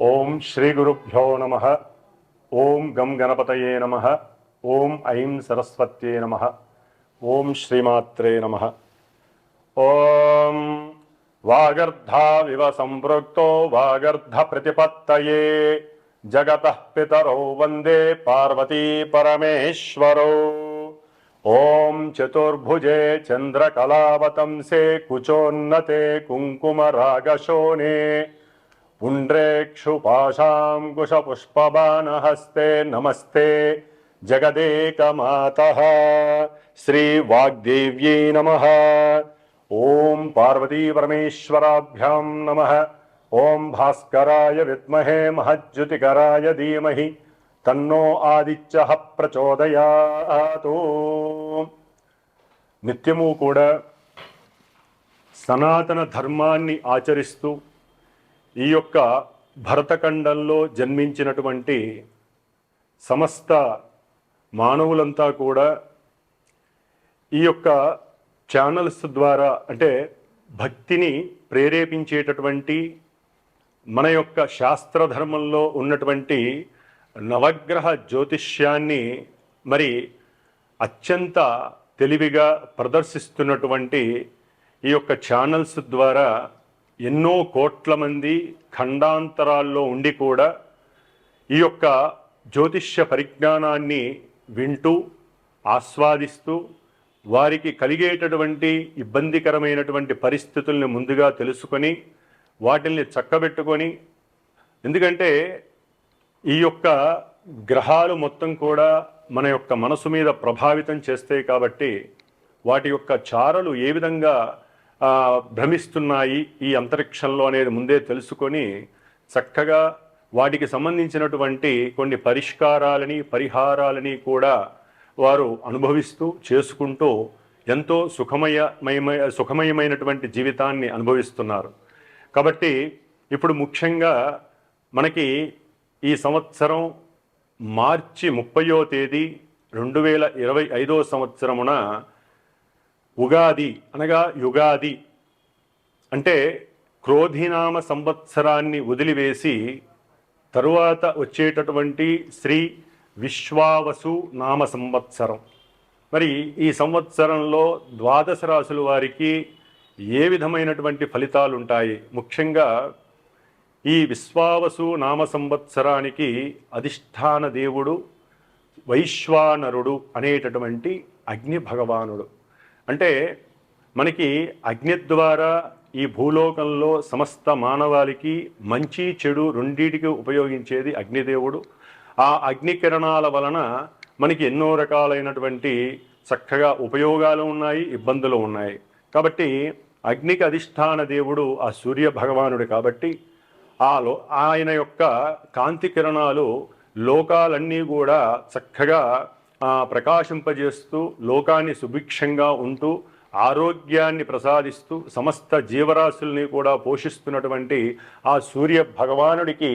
ఓం శ్రీ గురుభ్యో నమః. ఓం గం గణపతయే నమః. ఓం ఐం సరస్వత్యే నమః. ఓం శ్రీమాత్రే నమః. ఓం వాగర్ధావివ సంపృక్తో వాగర్ధ ప్రతిపత్తయే జగతః పితరౌ వందే పార్వతీ పరమేశ్వరౌ. ఓం చతుర్భుజే చంద్రకళావతంసే కుచోన్నతే కుంకుమరాగశోనే पुण्ड्रेक्षुपाशाङ्कुशपुष्पबाणहस्ते नमस्ते जगदेकमातः श्रीवाग्देव्यै नमः. ॐ पार्वतीपरमेश्वराभ्यां नमः. ॐ भास्कराय विद्महे महज्ज्योतिकराय धीमहि तन्नो आदित्यः प्रचोदयात्. నిత్యము కూడా సనాతన ధర్మాన్ని ఆచరిస్తూ ఈ యొక్క భరతఖండంలో జన్మించినటువంటి సమస్త మానవులంతా కూడా ఈ యొక్క ఛానల్స్ ద్వారా అంటే భక్తిని ప్రేరేపించేటటువంటి మన యొక్క శాస్త్రధర్మంలో ఉన్నటువంటి నవగ్రహ జ్యోతిష్యాన్ని మరి అత్యంత తెలివిగా ప్రదర్శిస్తున్నటువంటి ఈ యొక్క ఛానల్స్ ద్వారా ఎన్నో కోట్ల మంది ఖండాంతరాల్లో ఉండి కూడా ఈ యొక్క జ్యోతిష్య పరిజ్ఞానాన్ని వింటూ ఆస్వాదిస్తూ వారికి కలిగేటటువంటి ఇబ్బందికరమైనటువంటి పరిస్థితుల్ని ముందుగా తెలుసుకొని వాటిల్ని చక్కబెట్టుకొని, ఎందుకంటే ఈ యొక్క గ్రహాలు మొత్తం కూడా మన యొక్క మనసు మీద ప్రభావితం చేస్తాయి కాబట్టి వాటి యొక్క చారలు ఏ విధంగా భ్రమిస్తున్నాయి ఈ అంతరిక్షంలో అనేది ముందే తెలుసుకొని చక్కగా వాటికి సంబంధించినటువంటి కొన్ని పరిహారాలని కూడా వారు అనుభవిస్తూ చేసుకుంటూ ఎంతో సుఖమయమైనటువంటి జీవితాన్ని అనుభవిస్తున్నారు. కాబట్టి ఇప్పుడు ముఖ్యంగా మనకి ఈ సంవత్సరం మార్చి 30వ తేదీ 2025వ సంవత్సరమున ఉగాది అనగా యుగాది అంటే క్రోధినామ సంవత్సరాన్ని వదిలివేసి తరువాత వచ్చేటటువంటి శ్రీ విశ్వావసు నామ సంవత్సరం. మరి ఈ సంవత్సరంలో ద్వాదశ రాశుల వారికి ఏ విధమైనటువంటి ఫలితాలు ఉంటాయి? ముఖ్యంగా ఈ విశ్వావసు నామ సంవత్సరానికి అధిష్టాన దేవుడు వైశ్వానరుడు అనేటటువంటి అగ్ని భగవానుడు. అంటే మనకి అగ్ని ద్వారా ఈ భూలోకంలో సమస్త మానవాళికి మంచి చెడు రెండింటికి ఉపయోగించేది అగ్నిదేవుడు. ఆ అగ్ని కిరణాల వలన మనకి ఎన్నో రకాలైనటువంటి చక్కగా ఉపయోగాలు ఉన్నాయి, ఇబ్బందులు ఉన్నాయి. కాబట్టి అగ్నికి అధిష్టాన దేవుడు ఆ సూర్య భగవానుడు కాబట్టి ఆయన యొక్క కాంతి కిరణాలు లోకాలన్నీ కూడా చక్కగా ప్రకాశింపజేస్తూ లోకాన్ని సుభిక్షంగా ఉంటూ ఆరోగ్యాన్ని ప్రసాదిస్తూ సమస్త జీవరాశుల్ని కూడా పోషిస్తున్నటువంటి ఆ సూర్య భగవానుడికి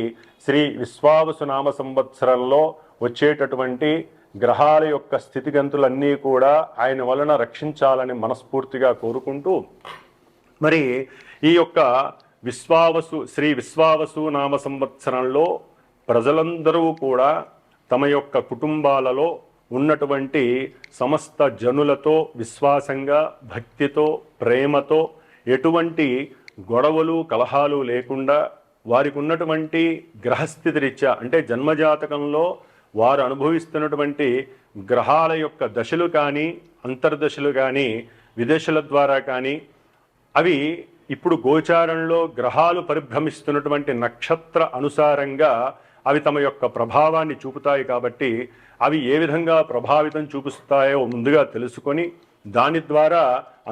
శ్రీ విశ్వావసు నామ సంవత్సరంలో వచ్చేటటువంటి గ్రహాల యొక్క స్థితిగతులన్నీ కూడా ఆయన వలన రక్షించాలని మనస్ఫూర్తిగా కోరుకుంటూ, మరి ఈ యొక్క శ్రీ విశ్వావసు నామ సంవత్సరంలో ప్రజలందరూ కూడా తమ యొక్క కుటుంబాలలో ఉన్నటువంటి సమస్త జనులతో విశ్వాసంగా, భక్తితో, ప్రేమతో, ఎటువంటి గొడవలు కలహాలు లేకుండా వారికి ఉన్నటువంటి గ్రహస్థితి రీత్యా అంటే జన్మజాతకంలో వారు అనుభవిస్తున్నటువంటి గ్రహాల యొక్క దశలు కానీ, అంతర్దశలు కానీ, విదశల ద్వారా కానీ, అవి ఇప్పుడు గోచారంలో గ్రహాలు పరిభ్రమిస్తున్నటువంటి నక్షత్ర అనుసారంగా అవి తమ యొక్క ప్రభావాన్ని చూపుతాయి. కాబట్టి అవి ఏ విధంగా ప్రభావితం చూపిస్తాయో ముందుగా తెలుసుకొని దాని ద్వారా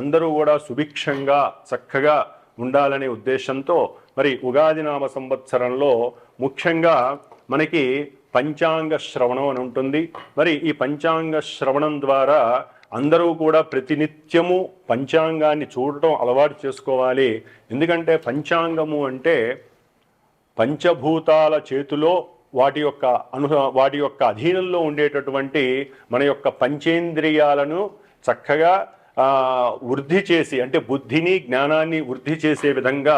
అందరూ కూడా సుభిక్షంగా చక్కగా ఉండాలనే ఉద్దేశంతో మరి ఉగాది నామ సంవత్సరంలో ముఖ్యంగా మనకి పంచాంగ శ్రవణం అని ఉంటుంది. మరి ఈ పంచాంగ శ్రవణం ద్వారా అందరూ కూడా ప్రతినిత్యము పంచాంగాన్ని చూడటం అలవాటు చేసుకోవాలి. ఎందుకంటే పంచాంగము అంటే పంచభూతాల చేతిలో వాటి యొక్క అధీనంలో ఉండేటటువంటి మన యొక్క పంచేంద్రియాలను చక్కగా వృద్ధి చేసి, అంటే బుద్ధిని జ్ఞానాన్ని వృద్ధి చేసే విధంగా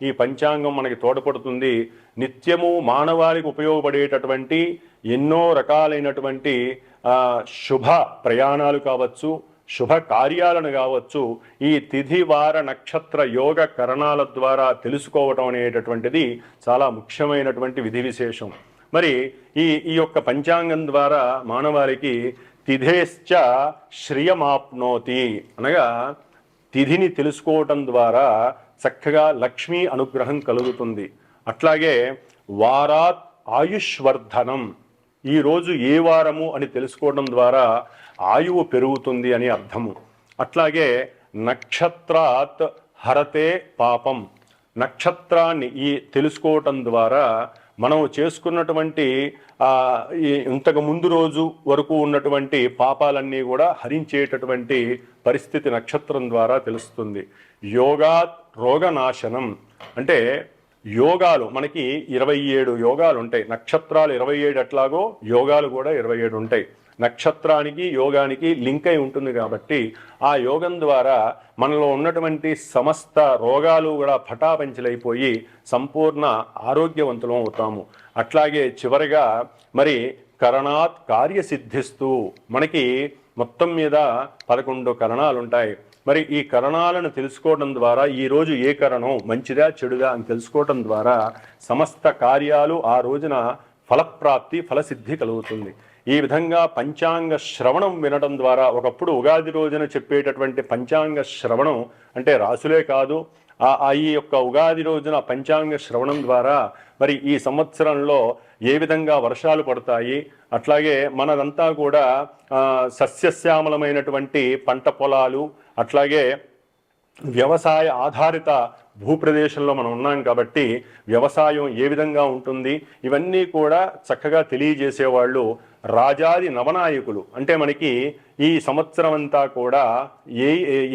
ఈ పంచాంగం మనకి తోడ్పడుతుంది. నిత్యము మానవాళికి ఉపయోగపడేటటువంటి ఎన్నో రకాలైనటువంటి శుభ ప్రయాణాలు కావచ్చు, శుభ కార్యాలను కావచ్చు, ఈ తిథి వార నక్షత్ర యోగ కరణాల ద్వారా తెలుసుకోవటం అనేటటువంటిది చాలా ముఖ్యమైనటువంటి విధి విశేషం. మరి ఈ ఈ యొక్క పంచాంగం ద్వారా మానవాళికి తిథేశ్చ శ్రియమాప్నోతి అనగా తిథిని తెలుసుకోవటం ద్వారా చక్కగా లక్ష్మీ అనుగ్రహం కలుగుతుంది. అట్లాగే వారాత్ ఆయుష్వర్ధనం, ఈరోజు ఏ వారము అని తెలుసుకోవడం ద్వారా ఆయువు పెరుగుతుంది అని అర్థము. అట్లాగే నక్షత్రాత్ హరతే పాపం, నక్షత్రాన్ని ఈ తెలుసుకోవటం ద్వారా మనం చేసుకున్నటువంటి ఇంతకు ముందు రోజు వరకు ఉన్నటువంటి పాపాలన్నీ కూడా హరించేటటువంటి పరిస్థితి నక్షత్రం ద్వారా తెలుస్తుంది. యోగాత్ రోగనాశనం, అంటే యోగాలు మనకి 27 యోగాలు ఉంటాయి. నక్షత్రాలు 27 ఎట్లాగో యోగాలు కూడా 27 ఉంటాయి. నక్షత్రానికి యోగానికి లింక్ అయి ఉంటుంది కాబట్టి ఆ యోగం ద్వారా మనలో ఉన్నటువంటి సమస్త రోగాలు కూడా పటాపంచలైపోయి సంపూర్ణ ఆరోగ్యవంతులం అవుతాము. అట్లాగే చివరిగా మరి కరణాత్ కార్యసిద్ధిస్తూ, మనకి మొత్తం మీద 11 కరణాలు ఉంటాయి. మరి ఈ కరణాలను తెలుసుకోవడం ద్వారా ఈరోజు ఏ కరణం మంచిదా చెడుదా అని తెలుసుకోవడం ద్వారా సమస్త కార్యాలు ఆ రోజున ఫలప్రాప్తి ఫలసిద్ధి కలుగుతుంది. ఈ విధంగా పంచాంగ శ్రవణం వినడం ద్వారా, ఒకప్పుడు ఉగాది రోజున చెప్పేటటువంటి పంచాంగ శ్రవణం అంటే రాసులే కాదు, ఈ యొక్క ఉగాది రోజున పంచాంగ శ్రవణం ద్వారా మరి ఈ సంవత్సరంలో ఏ విధంగా వర్షాలు పడతాయి, అట్లాగే మనదంతా కూడా సస్యశ్యామలమైనటువంటి పంట పొలాలు, అట్లాగే వ్యవసాయ ఆధారిత భూప్రదేశంలో మనం ఉన్నాం కాబట్టి వ్యవసాయం ఏ విధంగా ఉంటుంది ఇవన్నీ కూడా చక్కగా తెలియజేసేవాళ్ళు రాజాది నవనాయకులు. అంటే మనకి ఈ సంవత్సరం అంతా కూడా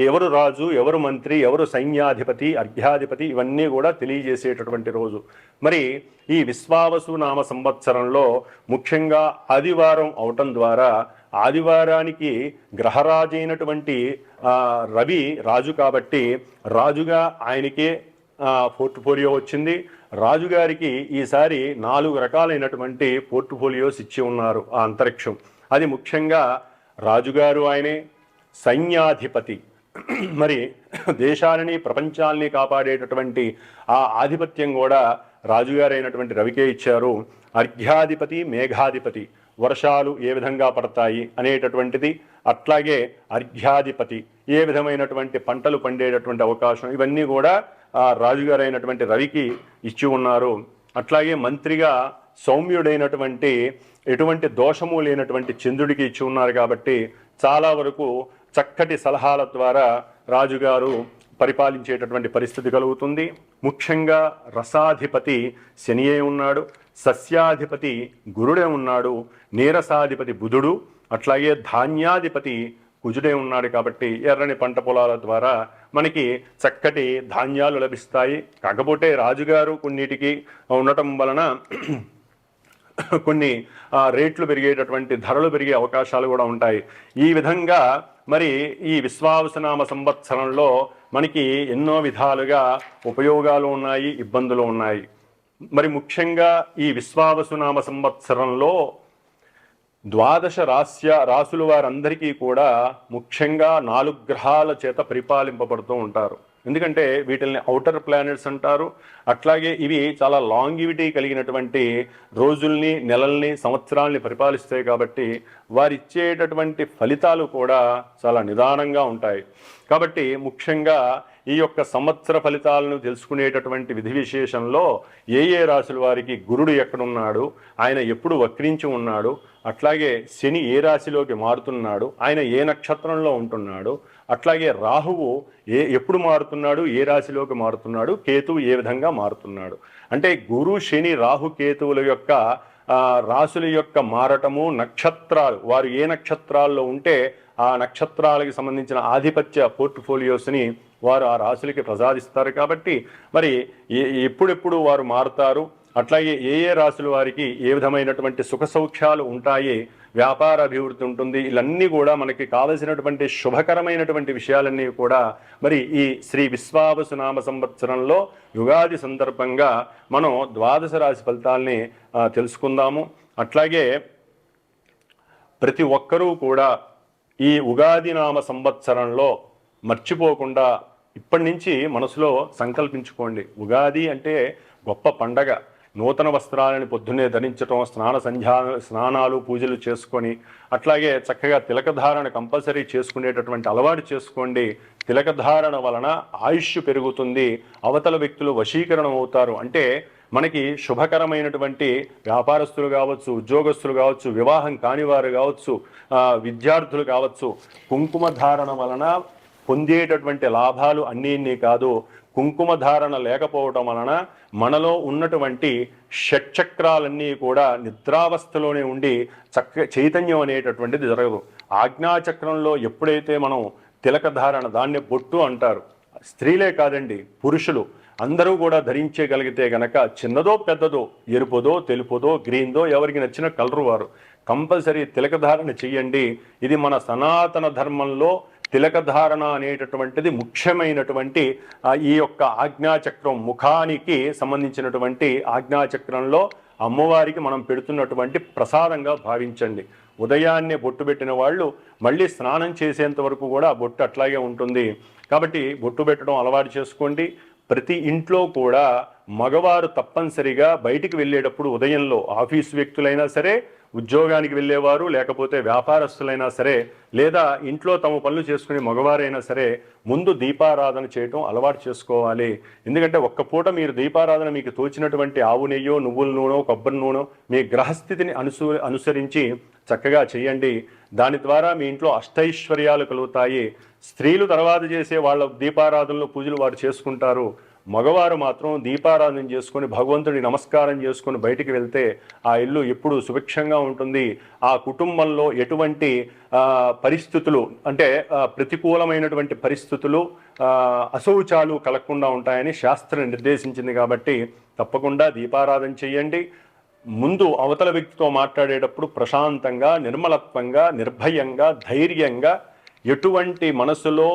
ఎవరు రాజు, ఎవరు మంత్రి, ఎవరు సైన్యాధిపతి, అర్ఘ్యాధిపతి ఇవన్నీ కూడా తెలియజేసేటటువంటి రోజు. మరి ఈ విశ్వావసు నామ సంవత్సరంలో ముఖ్యంగా ఆదివారం అవటం ద్వారా, ఆదివారానికి గ్రహరాజైనటువంటి రవి రాజు కాబట్టి రాజుగా ఆయనకే పోర్ట్ఫోలియో వచ్చింది. రాజుగారికి ఈసారి 4 రకాలైనటువంటి పోర్ట్ఫోలియోస్ ఇచ్చి ఉన్నారు ఆ అంతరిక్షం. అది ముఖ్యంగా రాజుగారు ఆయనే, సైన్యాధిపతి మరి దేశాలని ప్రపంచాలని కాపాడేటటువంటి ఆ ఆధిపత్యం కూడా రాజుగారైనటువంటి రవికే ఇచ్చారు. అర్ఘ్యాధిపతి, మేఘాధిపతి, వర్షాలు ఏ విధంగా పడతాయి అనేటటువంటిది, అట్లాగే అర్ఘ్యాధిపతి ఏ విధమైనటువంటి పంటలు పండేటటువంటి అవకాశం, ఇవన్నీ కూడా రాజుగారైనటువంటి రవికి ఇచ్చి ఉన్నారు. అట్లాగే మంత్రిగా సౌమ్యుడైనటువంటి ఎటువంటి దోషము లేనటువంటి చంద్రుడికి ఇచ్చి ఉన్నారు కాబట్టి చాలా వరకు చక్కటి సలహాల ద్వారా రాజుగారు పరిపాలించేటటువంటి పరిస్థితి కలుగుతుంది. ముఖ్యంగా రసాధిపతి శనియే ఉన్నాడు, సస్యాధిపతి గురుడే ఉన్నాడు, నీరసాధిపతి బుధుడు, అట్లాగే ధాన్యాధిపతి కుజుడే ఉన్నాడు కాబట్టి ఎర్రని పంట పొలాల ద్వారా మనకి చక్కటి ధాన్యాలు లభిస్తాయి. కాకపోతే రాజుగారు కొన్నిటికి ఉండటం వలన కొన్ని రేట్లు పెరిగేటటువంటి ధరలు పెరిగే అవకాశాలు కూడా ఉంటాయి. ఈ విధంగా మరి ఈ విశ్వావసునామ సంవత్సరంలో మనకి ఎన్నో విధాలుగా ఉపయోగాలు ఉన్నాయి, ఇబ్బందులు ఉన్నాయి. మరి ముఖ్యంగా ఈ విశ్వావసునామ సంవత్సరంలో 12 రాసుల వారందరికీ కూడా ముఖ్యంగా 4 గ్రహాల చేత పరిపాలింపబడుతూ ఉంటారు. ఎందుకంటే వీటిల్ని ఔటర్ ప్లానెట్స్ అంటారు. అట్లాగే ఇవి చాలా లాంగివిటీ కలిగినటువంటి రోజుల్ని, నెలల్ని, సంవత్సరాల్ని పరిపాలిస్తాయి కాబట్టి వారిచ్చేటటువంటి ఫలితాలు కూడా చాలా నిదానంగా ఉంటాయి. కాబట్టి ముఖ్యంగా ఈ యొక్క సంవత్సర ఫలితాలను తెలుసుకునేటటువంటి విధి విశేషంలో ఏ రాశుల వారికి గురుడు ఎక్కడున్నాడు, ఆయన ఎప్పుడు వక్రించి ఉన్నాడు, అట్లాగే శని ఏ రాశిలోకి మారుతున్నాడు, ఆయన ఏ నక్షత్రంలో ఉంటున్నాడు, అట్లాగే రాహువు ఎప్పుడు మారుతున్నాడు, ఏ రాశిలోకి మారుతున్నాడు, కేతువు ఏ విధంగా మారుతున్నాడు. అంటే గురు, శని, రాహు, కేతువుల యొక్క రాశుల యొక్క మారటము, నక్షత్రాలు వారు ఏ నక్షత్రాల్లో ఉంటే ఆ నక్షత్రాలకు సంబంధించిన ఆధిపత్య పోర్ట్ఫోలియోస్ని వారు ఆ రాశులకి ప్రసాదిస్తారు. కాబట్టి మరి ఎప్పుడెప్పుడు వారు మారుతారు, అట్లాగే ఏ ఏ రాశుల వారికి ఏ విధమైనటువంటి సుఖ సౌఖ్యాలు ఉంటాయి, వ్యాపార అభివృద్ధి ఉంటుంది, ఇవన్నీ కూడా మనకి కావలసినటువంటి శుభకరమైనటువంటి విషయాలన్నీ కూడా మరి ఈ శ్రీ విశ్వావసునామ సంవత్సరంలో యుగాది సందర్భంగా మనం ద్వాదశ రాశి ఫలితాల్ని తెలుసుకుందాము. అట్లాగే ప్రతి ఒక్కరూ కూడా ఈ ఉగాది నామ సంవత్సరంలో మర్చిపోకుండా ఇప్పటి నుంచి మనసులో సంకల్పించుకోండి. ఉగాది అంటే గొప్ప పండగ. నూతన వస్త్రాలని పొద్దున్నే ధరించడం, స్నానాలు పూజలు చేసుకొని అట్లాగే చక్కగా తిలకధారణ కంపల్సరీ చేసుకునేటటువంటి అలవాటు చేసుకోండి. తిలకధారణ వలన ఆయుష్ పెరుగుతుంది, అవతల వ్యక్తులు వశీకరణం అవుతారు. అంటే మనకి శుభకరమైనటువంటి వ్యాపారస్తులు కావచ్చు, ఉద్యోగస్తులు కావచ్చు, వివాహం కానివారు కావచ్చు, విద్యార్థులు కావచ్చు, కుంకుమ ధారణ వలన పొందేటటువంటి లాభాలు అన్నీ కాదు, కుంకుమ ధారణ లేకపోవటం వలన మనలో ఉన్నటువంటి షట్చక్రాలన్నీ కూడా నిద్రావస్థలోనే ఉండి చైతన్యం అనేటటువంటిది జరగదు. ఆజ్ఞాచక్రంలో ఎప్పుడైతే మనం తిలకధారణ, దాన్ని బొట్టు అంటారు, స్త్రీలే కాదండి పురుషులు అందరూ కూడా ధరించగలిగితే గనక చిన్నదో పెద్దదో, ఎరుపుదో తెలుపుదో గ్రీన్దో ఎవరికి నచ్చిన కలరు వారు కంపల్సరీ తిలకధారణ చెయ్యండి. ఇది మన సనాతన ధర్మంలో తిలకధారణ అనేటటువంటిది ముఖ్యమైనటువంటి ఈ యొక్క ఆజ్ఞాచక్రం, ముఖానికి సంబంధించినటువంటి ఆజ్ఞాచక్రంలో అమ్మవారికి మనం పెడుతున్నటువంటి ప్రసాదంగా భావించండి. ఉదయాన్నే బొట్టు పెట్టిన వాళ్ళు మళ్ళీ స్నానం చేసేంత వరకు కూడా ఆ బొట్టు అట్లాగే ఉంటుంది. కాబట్టి బొట్టు పెట్టడం అలవాటు చేసుకోండి. ప్రతి ఇంట్లో కూడా మగవారు తప్పనిసరిగా బయటికి వెళ్ళేటప్పుడు ఉదయంలో ఆఫీసు వ్యక్తులైనా సరే, ఉద్యోగానికి వెళ్ళేవారు, లేకపోతే వ్యాపారస్తులైనా సరే, లేదా ఇంట్లో తమ పనులు చేసుకునే మగవారైనా సరే ముందు దీపారాధన చేయటం అలవాటు చేసుకోవాలి. ఎందుకంటే ఒక్క పూట మీరు దీపారాధన మీకు తోచినటువంటి ఆవు నెయ్యో, నువ్వుల నూనె, కొబ్బరి నూనె మీ గ్రహస్థితిని అనుసరించి చక్కగా చేయండి. దాని ద్వారా మీ ఇంట్లో అష్టైశ్వర్యాలు కలుగుతాయి. స్త్రీలు తర్వాత చేసే వాళ్ళ దీపారాధనలో పూజలు వారు చేసుకుంటారు. మగవారు మాత్రం దీపారాధన చేసుకొని భగవంతుడి నమస్కారం చేసుకొని బయటికి వెళ్తే ఆ ఇల్లు ఎప్పుడు సుభిక్షంగా ఉంటుంది. ఆ కుటుంబంలో ఎటువంటి పరిస్థితులు అంటే ప్రతికూలమైనటువంటి పరిస్థితులు, అశౌచాలు కలగకుండా ఉంటాయని శాస్త్రం నిర్దేశించింది. కాబట్టి తప్పకుండా దీపారాధన చేయండి. ముందు అవతల వ్యక్తితో మాట్లాడేటప్పుడు ప్రశాంతంగా, నిర్మలత్వంగా, నిర్భయంగా, ధైర్యంగా, ఎటువంటి మనసులో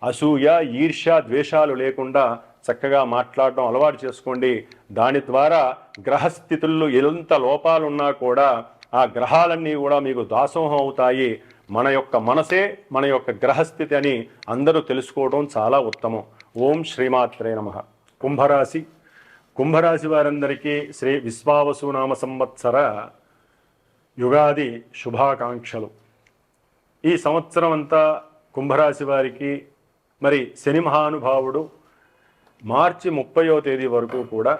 అసూయ, ఈర్ష్య, ద్వేషాలు లేకుండా చక్కగా మాట్లాడటం అలవాటు చేసుకోండి. దాని ద్వారా గ్రహస్థితుల్లో ఎంత లోపాలున్నా కూడా ఆ గ్రహాలన్నీ కూడా మీకు దాసోహం అవుతాయి. మన యొక్క మనసే మన యొక్క గ్రహస్థితి అని అందరూ తెలుసుకోవడం చాలా ఉత్తమం. ఓం శ్రీమాత్రే నమః. కుంభరాశి వారందరికీ శ్రీ విశ్వావసునామ సంవత్సర యుగాది శుభాకాంక్షలు. ఈ సంవత్సరం అంతా కుంభరాశి వారికి మరి శని మహానుభావుడు మార్చి 30వ తేదీ వరకు కూడా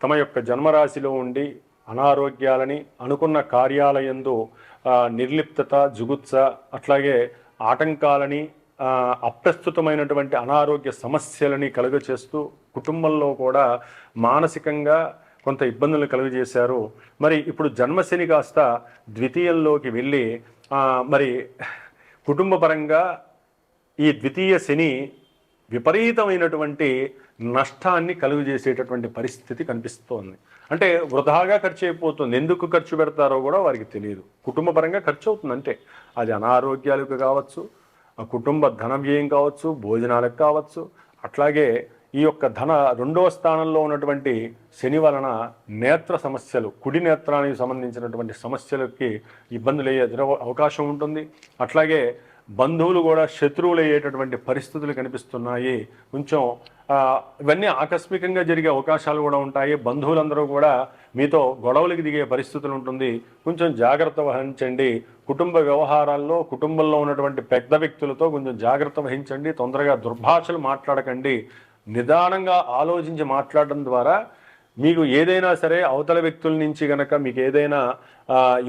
తమ యొక్క జన్మరాశిలో ఉండి అనారోగ్యాలని, అనుకున్న కార్యాలయందు నిర్లిప్తత, జుగుత్స, అట్లాగే ఆటంకాలని, అప్రస్తుతమైనటువంటి అనారోగ్య సమస్యలని కలుగచేస్తూ కుటుంబంలో కూడా మానసికంగా కొంత ఇబ్బందులు కలుగజేశారు. మరి ఇప్పుడు జన్మశని కాస్త ద్వితీయంలోకి వెళ్ళి మరి కుటుంబపరంగా ఈ ద్వితీయ శని విపరీతమైనటువంటి నష్టాన్ని కలుగజేసేటటువంటి పరిస్థితి కనిపిస్తోంది. అంటే వృధాగా ఖర్చు అయిపోతుంది. ఎందుకు ఖర్చు పెడతారో కూడా వారికి తెలియదు. కుటుంబపరంగా ఖర్చు అవుతుంది, అంటే అది అనారోగ్యాలకు కావచ్చు, కుటుంబ ధన వ్యయం కావచ్చు, భోజనాలకు కావచ్చు. అట్లాగే ఈ యొక్క రెండవ స్థానంలో ఉన్నటువంటి శని వలన నేత్ర సమస్యలు, కుడి నేత్రానికి సంబంధించినటువంటి సమస్యలకి ఇబ్బందులు అయ్యే అవకాశం ఉంటుంది. అట్లాగే బంధువులు కూడా శత్రువులు అయ్యేటటువంటి పరిస్థితులు కనిపిస్తున్నాయి. కొంచెం ఇవన్నీ ఆకస్మికంగా జరిగే అవకాశాలు కూడా ఉంటాయి. బంధువులందరూ కూడా మీతో గొడవలకు దిగే పరిస్థితులు ఉంటుంది. కొంచెం జాగ్రత్త వహించండి. కుటుంబ వ్యవహారాల్లో కుటుంబంలో ఉన్నటువంటి పెద్ద వ్యక్తులతో కొంచెం జాగ్రత్త వహించండి. తొందరగా దుర్భాషలు మాట్లాడకండి. నిదానంగా ఆలోచించి మాట్లాడడం ద్వారా మీకు ఏదైనా సరే అవతల వ్యక్తుల నుంచి గనక మీకు ఏదైనా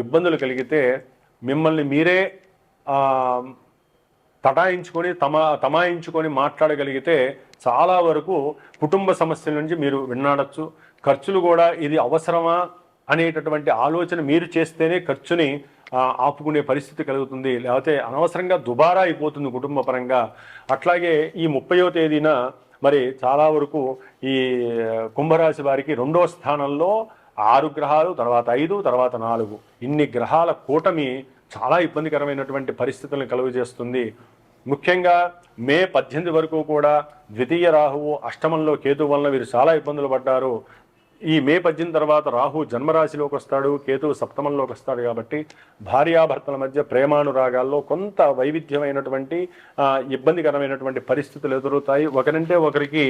ఇబ్బందులు కలిగితే మిమ్మల్ని మీరే తమాయించుకొని మాట్లాడగలిగితే చాలా వరకు కుటుంబ సమస్యల నుంచి మీరు విన్నాడచ్చు. ఖర్చులు కూడా ఇది అవసరమా అనేటటువంటి ఆలోచన మీరు చేస్తేనే ఖర్చుని ఆపుకునే పరిస్థితి కలుగుతుంది. లేకపోతే అనవసరంగా దుబారా అయిపోతుంది కుటుంబ పరంగా. అట్లాగే ఈ 30వ తేదీన మరి చాలా వరకు ఈ కుంభరాశి వారికి 2వ స్థానంలో 6 గ్రహాలు, తర్వాత 5, తర్వాత 4 ఇన్ని గ్రహాల కూటమి చాలా ఇబ్బందికరమైనటువంటి పరిస్థితులను కలుగజేస్తుంది. ముఖ్యంగా మే 18 వరకు కూడా ద్వితీయ రాహువు అష్టమంలో కేతు వలన వీరు చాలా ఇబ్బందులు పడ్డారు. ఈ మే 18 తర్వాత రాహు జన్మరాశిలోకి వస్తాడు, కేతువు సప్తమంలోకి వస్తాడు. కాబట్టి భార్యాభర్తల మధ్య ప్రేమానురాగాల్లో కొంత వైవిధ్యమైనటువంటి ఇబ్బందికరమైనటువంటి పరిస్థితులు ఎదురవుతాయి. ఒకరంటే ఒకరికి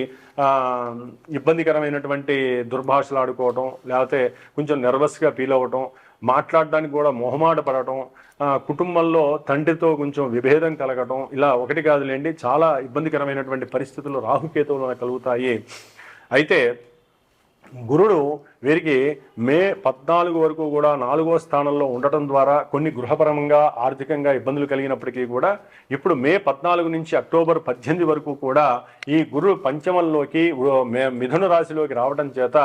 ఇబ్బందికరమైనటువంటి దుర్భాషలు ఆడుకోవటం, లేకపోతే కొంచెం నెర్వస్గా ఫీల్ అవ్వటం, మాట్లాడడానికి కూడా మొహమాట పడటం, కుటుంబంలో తండ్రితో కొంచెం విభేదం కలగటం, ఇలా ఒకటి కాదులేండి చాలా ఇబ్బందికరమైనటువంటి పరిస్థితులు రాహుకేతువులను కలుగుతాయి. అయితే గురుడు వీరికి మే 14 వరకు కూడా 4వ స్థానంలో ఉండటం ద్వారా కొన్ని గృహపరంగా ఆర్థికంగా ఇబ్బందులు కలిగినప్పటికీ కూడా ఇప్పుడు మే 14 నుంచి అక్టోబర్ 18 వరకు కూడా ఈ గురుడు పంచమంలోకి మిథున రాశిలోకి రావడం చేత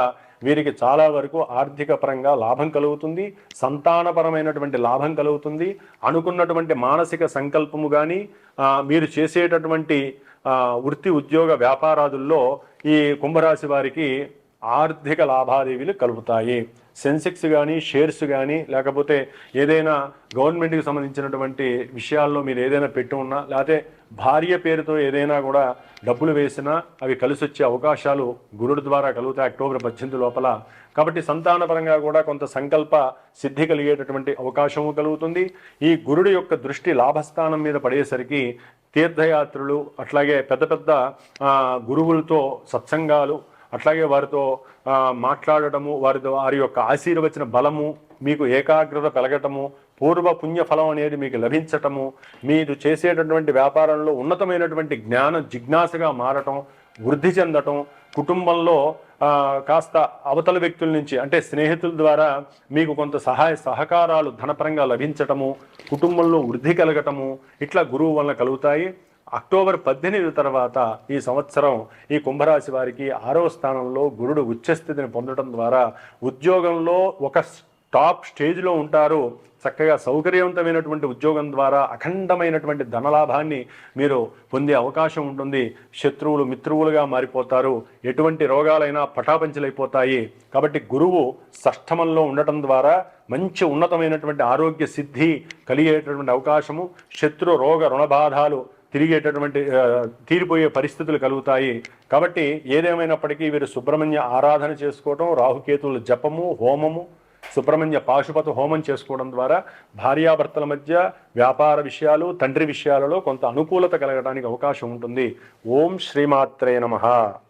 వీరికి చాలా వరకు ఆర్థిక పరంగా లాభం కలుగుతుంది, సంతానపరమైనటువంటి లాభం కలుగుతుంది. అనుకున్నటువంటి మానసిక సంకల్పము కానీ మీరు చేసేటటువంటి వృత్తి ఉద్యోగ వ్యాపారాదుల్లో ఈ కుంభరాశి వారికి ఆర్థిక లాభాదేవీలు కలుగుతాయి. సెన్సెక్స్ కానీ షేర్స్ కానీ లేకపోతే ఏదైనా గవర్నమెంట్కి సంబంధించినటువంటి విషయాల్లో మీరు ఏదైనా పెట్టి ఉన్నా, లేకపోతే భార్య పేరుతో ఏదైనా కూడా డబ్బులు వేసినా అవి కలిసి వచ్చే అవకాశాలు గురుడు ద్వారా కలుగుతాయి అక్టోబర్ 18 లోపల. కాబట్టి సంతానపరంగా కూడా కొంత సంకల్ప సిద్ధి కలిగేటటువంటి అవకాశము కలుగుతుంది. ఈ గురుడు యొక్క దృష్టి లాభస్థానం మీద పడేసరికి తీర్థయాత్రలు, అట్లాగే పెద్ద పెద్ద గురువులతో సత్సంగాలు, అట్లాగే వారితో మాట్లాడటము, వారి యొక్క ఆశీర్వచన బలము, మీకు ఏకాగ్రత పెరగటము, పూర్వ పుణ్యఫలం అనేది మీకు లభించటము, మీరు చేసేటటువంటి వ్యాపారంలో ఉన్నతమైనటువంటి జ్ఞానం జిజ్ఞాసగా మారటం, వృద్ధి చెందటం, కుటుంబంలో కాస్త అవతల వ్యక్తుల నుంచి అంటే స్నేహితుల ద్వారా మీకు కొంత సహాయ సహకారాలు ధనపరంగా లభించటము, కుటుంబంలో వృద్ధి కలగటము, ఇట్లా గురువు వలన కలుగుతాయి. అక్టోబర్ 18 తర్వాత ఈ సంవత్సరం ఈ కుంభరాశి వారికి 6వ స్థానంలో గురుడు ఉచ్చస్థితిని పొందడం ద్వారా ఉద్యోగంలో ఒక టాప్ స్టేజ్లో ఉంటారు. చక్కగా సౌకర్యవంతమైనటువంటి ఉద్యోగం ద్వారా అఖండమైనటువంటి ధనలాభాన్ని మీరు పొందే అవకాశం ఉంటుంది. శత్రువులు మిత్రువులుగా మారిపోతారు, ఎటువంటి రోగాలైనా పటాపంచలైపోతాయి. కాబట్టి గురువు షష్ఠమంలో ఉండటం ద్వారా మంచి ఉన్నతమైనటువంటి ఆరోగ్య సిద్ధి కలిగేటటువంటి అవకాశము, శత్రు రోగ రుణబాధాలు తీరిపోయే పరిస్థితులు కలుగుతాయి. కాబట్టి ఏదేమైనప్పటికీ వీరు సుబ్రహ్మణ్య ఆరాధన చేసుకోవటం, రాహుకేతువుల జపము, హోమము, సుబ్రహ్మణ్య పాశుపత హోమం చేసుకోవడం ద్వారా భార్యాభర్తల మధ్య వ్యాపార విషయాలు, తండ్రి విషయాలలో కొంత అనుకూలత కలగడానికి అవకాశం ఉంటుంది. ఓం శ్రీమాత్రే నమః.